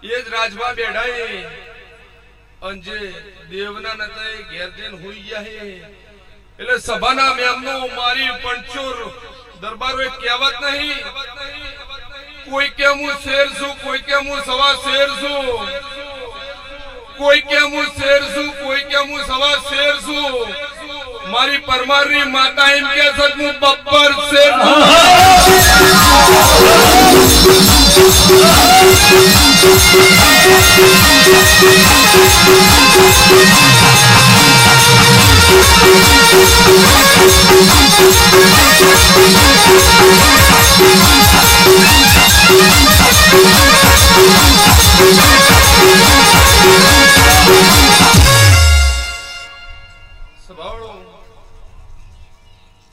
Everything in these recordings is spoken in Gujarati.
એ જ રાજભા બેઠાઈ અંજે દેવના નતાય ઘેર જઈને હોઈ ગયા હે એટલે સભાના મેમનો મારી પંચોર દરબારો એક કહેવત નહીં કોઈ કે હું શેર છું કોઈ કે હું સવા શેર છું કોઈ કે હું શેર છું કોઈ કે હું સવા શેર છું મારી પરમારની માતા એમ કે છે હું બબ્બર શેર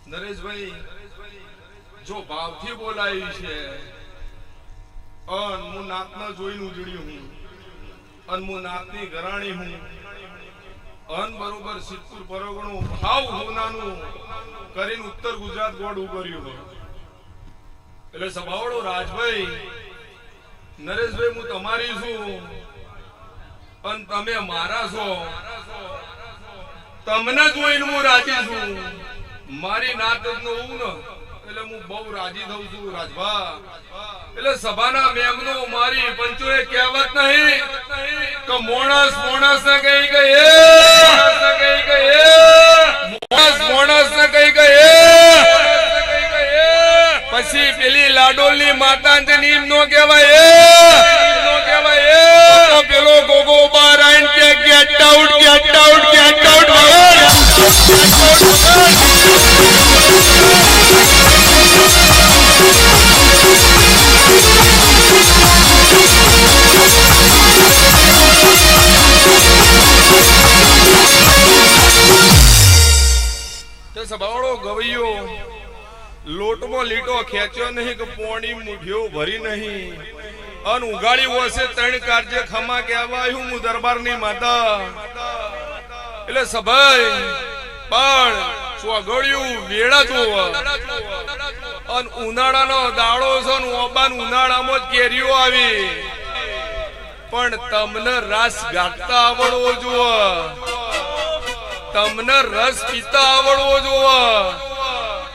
નરેશભાઈ જો ભાવથી બોલાવી છે અન હું નાતના જોઈને ઉજળ્યું હું અન હું નાતની ઘરાણી હું અન બરોબર સિદ્ધપુર પરગણું ભાવ હોનાનું કરીને ઉત્તર ગુજરાત ગોળ ઉભર્યું એટલે સભાવાળો રાજભાઈ નરેશભાઈ હું તમારી છું અને તમે મારા છો તમને જોઈને હું રાજી છું મારી નાત નો હું ને એટલે હું બહુ રાજી થઉં છું રાજભા એટલે સભાના મેમનો મારી પંચોએ કહેવત નહીં કે મોણસ મોણસ ને કહી ગયે મોણસ ને કહી ગયે પછી પેલી લાડોલની માતા નીમ નો કહેવાય પેલો ગોગો બાર આઈને કે get out get out get out સભાવાળો ગવૈયો લોટમાં લીટો ખેંચ્યો નહીં કે પોણી મુઠ્યો ભરી નહીં અન ઉગાડી વસે ત્રણ કાર્ય ખમા કહેવાયું હું દરબારની માતા એટલે સભાઈ પણ ચોગળ્યું વેળા જોવા અન ઉનાળાનો દાડો છે ને ઓબાન ઉનાળામાં જ કેરીઓ આવી પણ તમને રસ ગાતા આવડવો જોવા તમને રસ પીતા આવડવો જોવા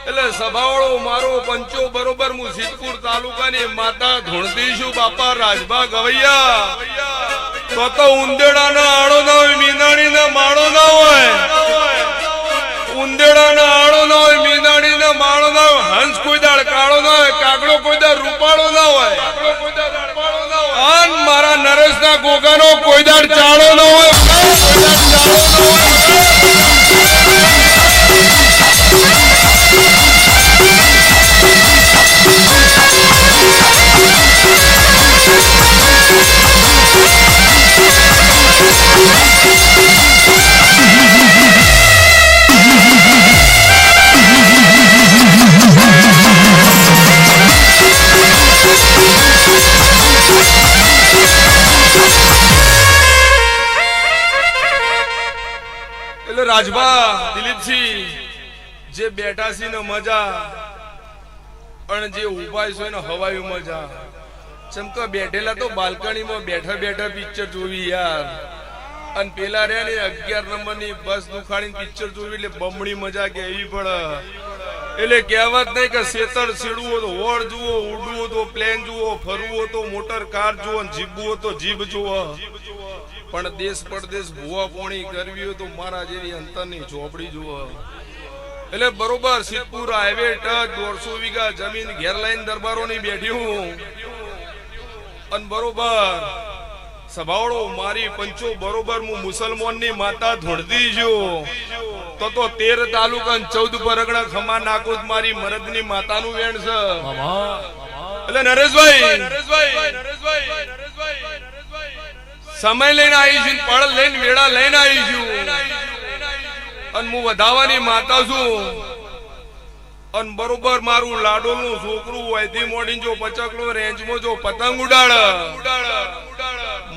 એટલે સભાવાળો મારો પંચો બરોબર હું સિદ્ધપુર તાલુકાની માતા ધૂણતી છું બાપા રાજભા ગવૈયા તો ઉંદેડા ના આડો ના હોય મીનાણી ના માળો ના હોય ઉંદેડા ના આડો ના હોય મીનાણી ના માળો ના હોય હંસ કોઈ દાડ કાળો ના હોય કાગડો કોઈ દાડ રૂપાળો ના હોય અન મારા નરેશ ના ગોગાનો કોઈ દાડ ચાળો ના હોય એટલે રાજભા દિલીપસિંહ જે બેઠા છે ને મજા અને જે ઉભા છે ને હવાયું મજા ચમકો બેઠેલા તો બાલ્કનીમાં બેઠા બેઠા પિક્ચર જોવી યાર અને પેલા રે ને 11 નંબરની બસ દુખાડીને પિક્ચર જોવી એટલે બમણી મજા કેવી પડે એટલે કહેવત નહીં કે શેતર છેડવું તો હોડ જુઓ ઉડવું તો પ્લેન જુઓ ફરવું તો મોટર કાર જુઓ જીભવું તો જીભ જુઓ પણ દેશ પરદેશ ભૂવા પોણી કરવી હોય તો મારા જેવી અંતરની ઝોપડી જુઓ એટલે બરોબર સિદ્ધપુર હાઈવે ટચ 150 વીઘા જમીન ઘેર લઈને દરબારોની બેઠી હું અને બરોબર સભાવાળો મારી પંચો બરોબર હું મુસલમાનની માતા ધૂણતી છું તો 13 તાલુકા 14 પરગણા ખમા નાખું મારી મરદની માતાનું વેણ છે એટલે નરેશભાઈ સમય લઈને આવી છું પળ લઈને વેળા લઈને આવી છું અને હું વધાવાની માતા છું અને બરોબર મારું લાડોલનું છોકરું વૈધી મોડીને જો પચકલો રેન્જમાં જો પતંગ ઉડાડે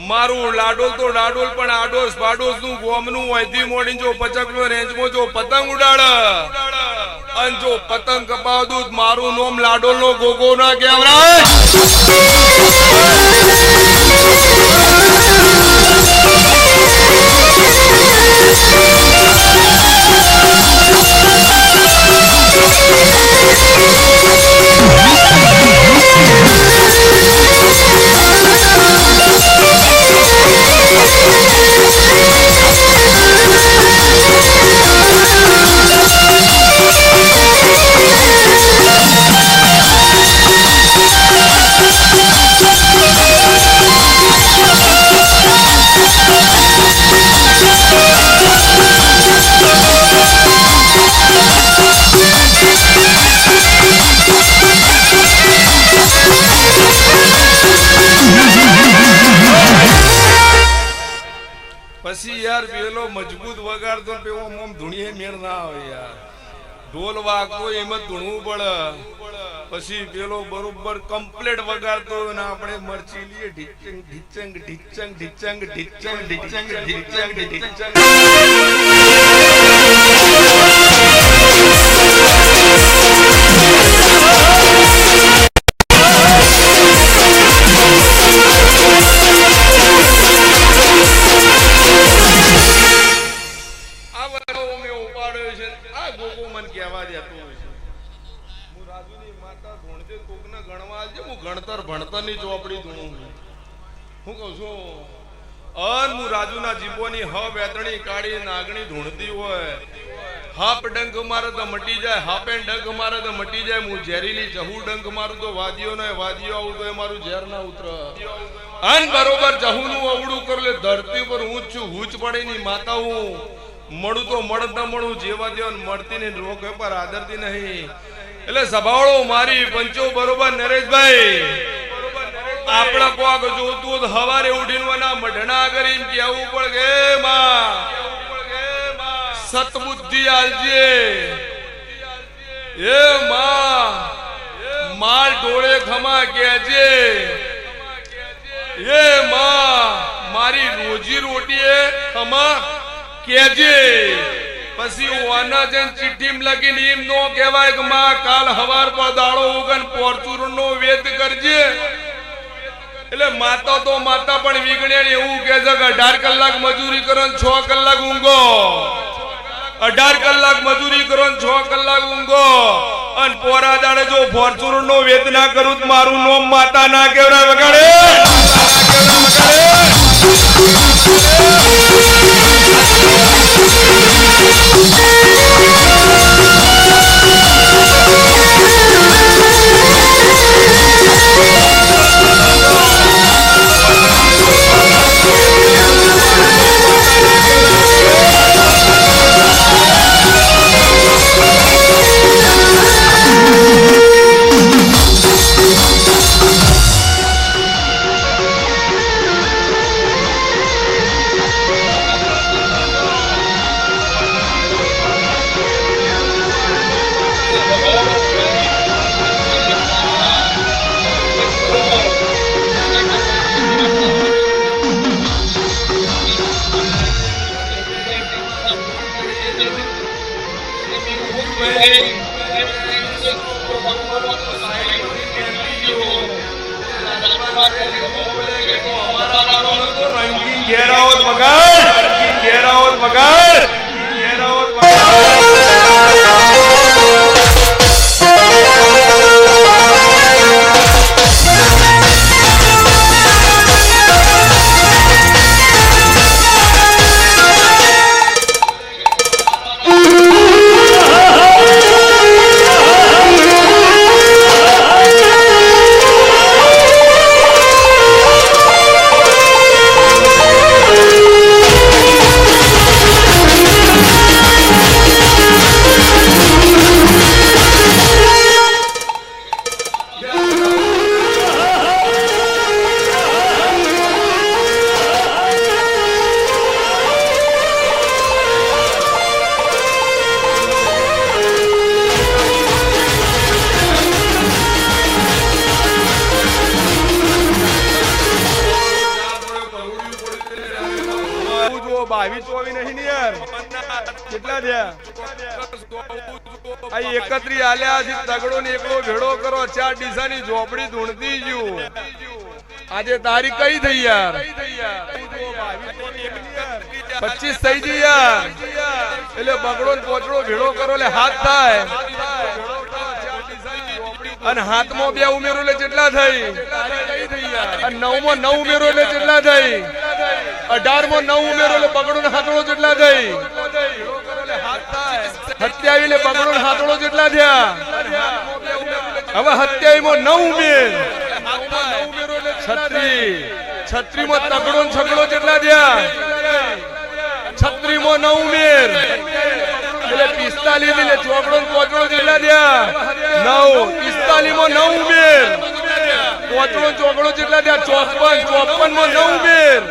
મારું લાડોલ તો લાડોલ પણ આડોસ પાડોસ નું ગોમનું વૈધી મોડીને જો પચકલો રેન્જમાં જો પતંગ ઉડાડે અને જો પતંગ કપાવ દૂધ મારું નામ લાડોલ નો ગોગો ના કહેવાય પછી યાર પેલો મજબૂત વગાડતો ને પેલો મોમ ધૂણીએ મેળ ના આવે યાર. ઢોલ વાગતો એમ જ ધૂણવું પડે. પછી પેલો બરોબર કમ્પ્લેટ વગાડતો ને આપણે મરચી લઈએ ઢીચંગ ઢીચંગ ઢીચંગ ઢીચંગ ઢીચંગ ઢીચંગ ઢીચંગ ઢીચંગ. ગણતર ભણતર ની ચોપડી ધૂણું હું કઉ છું. અન હું રાજુના જીબોની હ વેતણી કાળી નાગણી ધૂણતી હોય. હાપ ડંક મારે તો મટી જાય, હાપે ડંક મારે તો મટી જાય. હું ઝેરીલી જહુ ડંક મારું તો વાદીઓ ને વાદીઓ આવું તો એ મારું ઝેર ના ઉતર. અન બરોબર જહુ નું અવડું કર લે ધરતી પર હું જ છું, હુચ પડે ની માતા હું. મળું તો મળત ના મળું જેવા દેવા મળતી ને રોગ પર આદરતી નહીં. એટલે સભાળો મારી પંચો બરોબર નરેશભાઈ આપણા કોક જોતું હવારે ઉઠીને મઢણા કરીને કેવું પડે માં સતબુદ્ધિ આલજે એ માં માલ ડોળે ખમા કેજે એ માં મારી રોજી રોટી ખમા કેજે. પછી ઓના જન ચિઠ્ઠીમ લગીને એમ નો કહેવાય કે માં કાલ હવાર પર દાડો ઉગન પોરચુરણ નો વેદ કરજે. એટલે માતા તો માતા પણ વિગણે એવું કે છે કે 18 કલાક મજૂરી કરો ને 6 કલાક ઊંઘો. 18 કલાક મજૂરી કરો ને 6 કલાક ઊંઘો. અને પોરા દાડે જો પોરચુરણ નો વેદ ના કરું મારું નામ માતા ના કહેવાય. વગાડે ઘેરાવત વગાડ ઘેરાવત વગાડ ઘેરાવત એકત્રી આલ્યા તગડો ને એકલો ભેડો કરો 4 ડીસાની ઝોપડી ધૂણતી જ્યું. આજે તારીખ કઈ થઈ યાર? 25 થઈ ગઈ યાર. એટલે બગડો ને પોચડો ભેડો કરો એટલે હાથ થાય. અને હાથમાં 2 ઉમેરો એટલે કેટલા થઈ? અને 9 માં 9 ઉમેરો એટલે કેટલા થઈ? 18 માં 9 ઉમેરો એટલે બગડો ને હાથડો કેટલા થઈ? 27 ને બગડો ને હાથડો કેટલા થયા? હવે 27 માં 9 ઉમેર 36 માં તગડો ને છગડો કેટલા થયા? 36 માં 9 ઉમેર એટલે 45 ને ચોકડો ને પોચડો કેટલા થયા? 9 45 માં 9 ઉમેર પોચડો ચોકડો કેટલા થયા? 54 માં 9 ઉમેર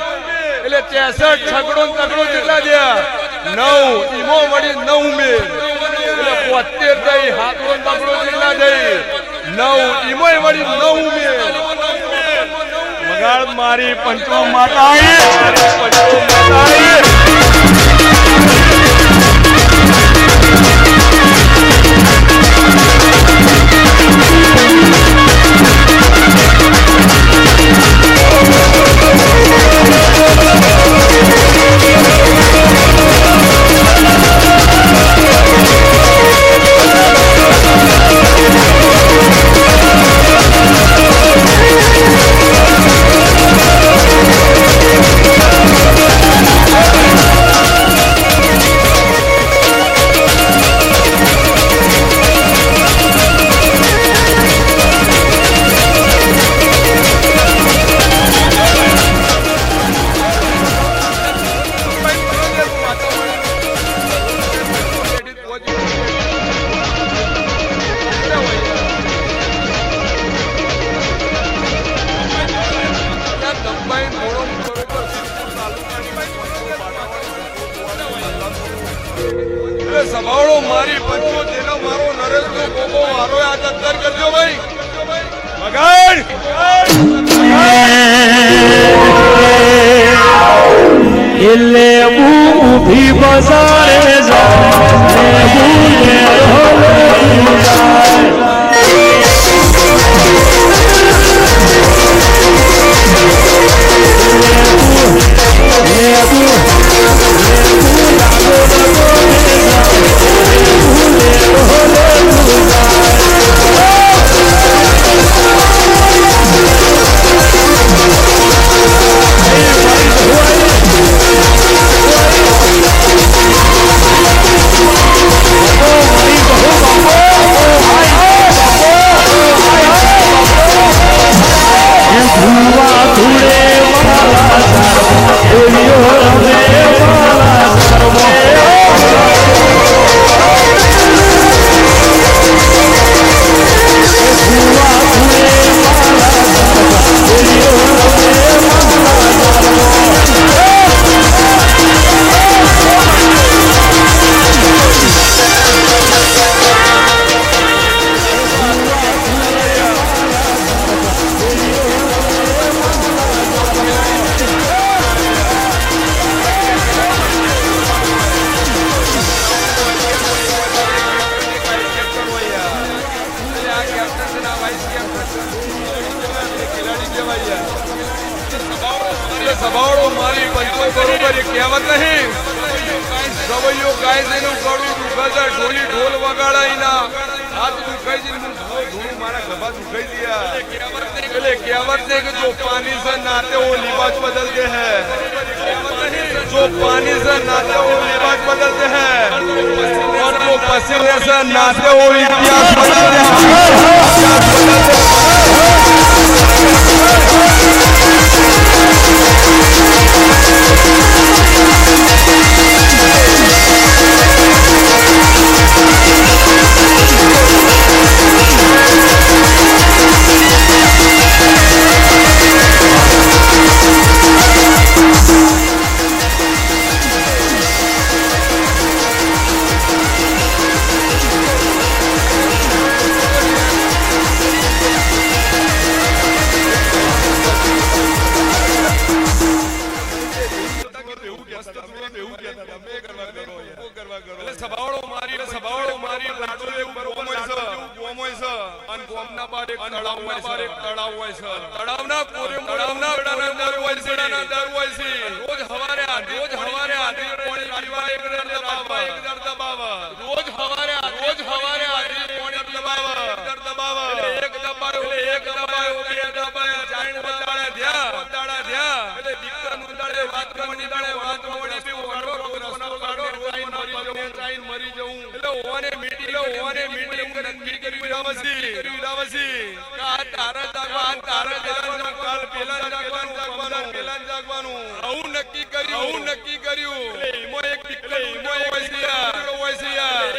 એટલે 63 છગડો તગડો કેટલા થયા 9 ઈમો વળી 9 મે એટલે 72 થઈ હાથો તગડો કેટલા થઈ 9 ઈમો વળી 9 મે વગાડ મારી પંચો માતાએ સભાળો મારી પંચો જેનો મારો નરેશ નો ગોગો વારો યાદ અંદર કરજો ભાઈ વગાડ એટલે ઊભી બજારે સભાળો મારી પંચો બરોબર કહેવત નહીં ગવૈયો ગાય જેનું ગળું દુખાતા ઢોલી ઢોલ વગાડાઈના હાથ દુખાઈ જઈને ધૂળ મારા ગભા દુખાઈ દિયા એટલે કહેવત ને કે જો પાनी से नाते वो लिबास बदलते हैं जो पानी से नाते वो लिबास बदलते हैं और जो पसीने से नाते वो इतिहास बदलते हैं સભાળો મારી લાડો એક બરોબર ગોમ હોય છે અને ગોમના બાર એક તળાવ હોય છે તળાવના તળાવના અંદર હોય છે રોજ હવારે પાણી પીવા એક દર દબાવા રોજ હવારે પાણી પીવા દર દબાવા એક દબાયો બે દબાયા ચાઈન બતાડા ધ્યા એટલે દીકરા નું દાડે વાત કરવાની દાડે વાત મોડી બી વાડો મરી જવું એટલે ઓને મીટિંગ નક્કી કરી વિરાવસી કા તારા જાગવાનું કાલ પેલા જાગવાનું આવું નક્કી કર્યું એટલે ઈમો એક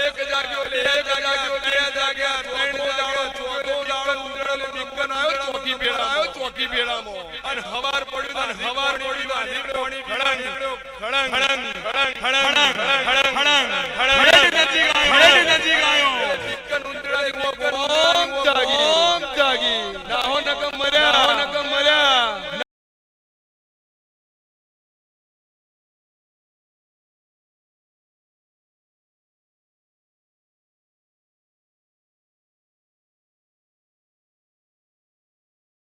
એક જાગ્યો બે જાગ્યા ત્રણ દાડો ચોથો દાડો ઉંદરડો દીકન આવ્યો ચોકી ભેળામાં અને હવાર પડ્યું પાણી પીવા નીકળ્યો ખળંગ ખળંગ ખળંગ નજીક આવ્યો ચિકન ઉંદરાની ઓમ જાગી ના હો નક મર્યા